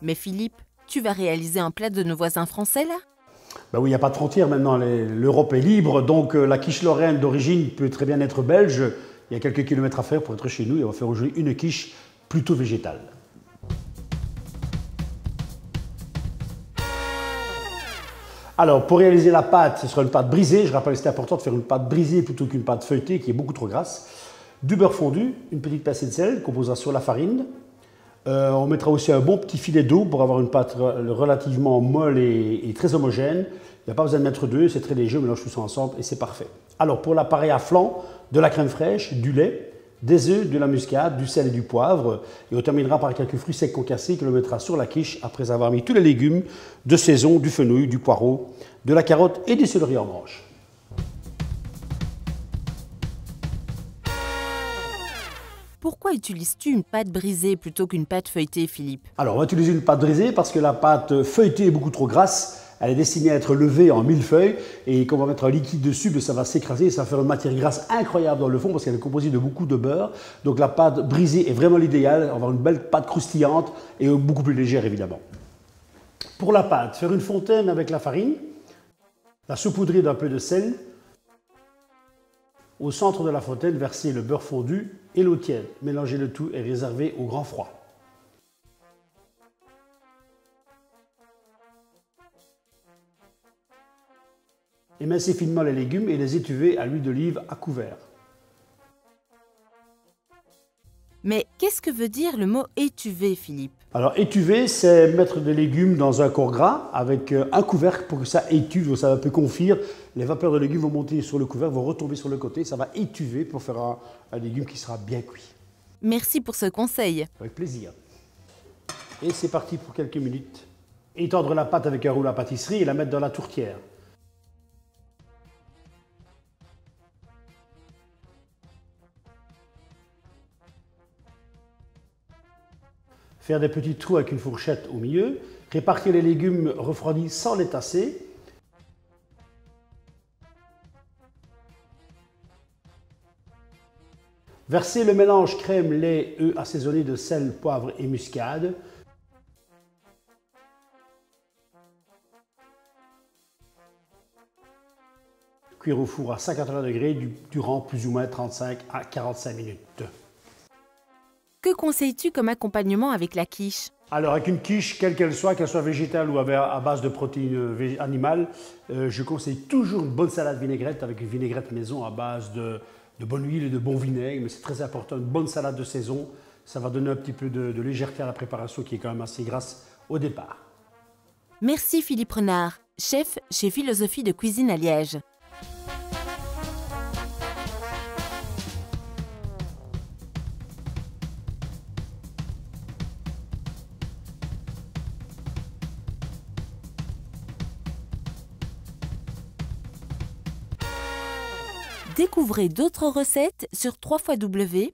Mais Philippe, tu vas réaliser un plat de nos voisins français là? Ben oui, il n'y a pas de frontières maintenant, l'Europe est libre, donc la quiche lorraine d'origine peut très bien être belge. Il y a quelques kilomètres à faire pour être chez nous et on va faire aujourd'hui une quiche plutôt végétale. Alors, pour réaliser la pâte, ce sera une pâte brisée. Je rappelle que c'est important de faire une pâte brisée plutôt qu'une pâte feuilletée qui est beaucoup trop grasse. Du beurre fondu, une petite pincée de sel qu'on posera sur la farine. On mettra aussi un bon petit filet d'eau pour avoir une pâte relativement molle et très homogène. Il n'y a pas besoin de mettre d'œufs, c'est très léger, on mélange tout ça ensemble et c'est parfait. Alors pour l'appareil à flan, de la crème fraîche, du lait, des œufs, de la muscade, du sel et du poivre. Et on terminera par quelques fruits secs concassés que l'on mettra sur la quiche après avoir mis tous les légumes de saison, du fenouil, du poireau, de la carotte et du céleri en branches. Pourquoi utilises-tu une pâte brisée plutôt qu'une pâte feuilletée, Philippe? Alors on va utiliser une pâte brisée parce que la pâte feuilletée est beaucoup trop grasse. Elle est destinée à être levée en millefeuille et quand on va mettre un liquide dessus, ça va s'écraser et ça va faire une matière grasse incroyable dans le fond parce qu'elle est composée de beaucoup de beurre. Donc la pâte brisée est vraiment l'idéal. On va avoir une belle pâte croustillante et beaucoup plus légère évidemment. Pour la pâte, faire une fontaine avec la farine, la saupoudrer d'un peu de sel. Au centre de la fontaine, verser le beurre fondu et l'eau tiède. Mélangez le tout et réservez au grand froid. Émincez finement les légumes et les étuvez à l'huile d'olive à couvert. Mais qu'est-ce que veut dire le mot étuver, Philippe? Alors étuver, c'est mettre des légumes dans un corps gras avec un couvercle pour que ça étuve, ça va un peu confire. Les vapeurs de légumes vont monter sur le couvercle, vont retomber sur le côté, ça va étuver pour faire un légume qui sera bien cuit. Merci pour ce conseil. Avec plaisir. Et c'est parti pour quelques minutes. Étendre la pâte avec un rouleau à pâtisserie et la mettre dans la tourtière. Faire des petits trous avec une fourchette au milieu, répartir les légumes refroidis sans les tasser. Verser le mélange crème, lait, œufs assaisonné de sel, poivre et muscade. Cuire au four à 50 degrés durant plus ou moins 35 à 45 minutes. Que conseilles-tu comme accompagnement avec la quiche? Alors avec une quiche, quelle qu'elle soit végétale ou à base de protéines animales, je conseille toujours une bonne salade vinaigrette avec une vinaigrette maison à base de bonne huile et de bon vinaigre. Mais c'est très important, une bonne salade de saison, ça va donner un petit peu de légèreté à la préparation qui est quand même assez grasse au départ. Merci Philippe Renard, chef chez Philosophie de Cuisine à Liège. Découvrez d'autres recettes sur www.omiam.tv.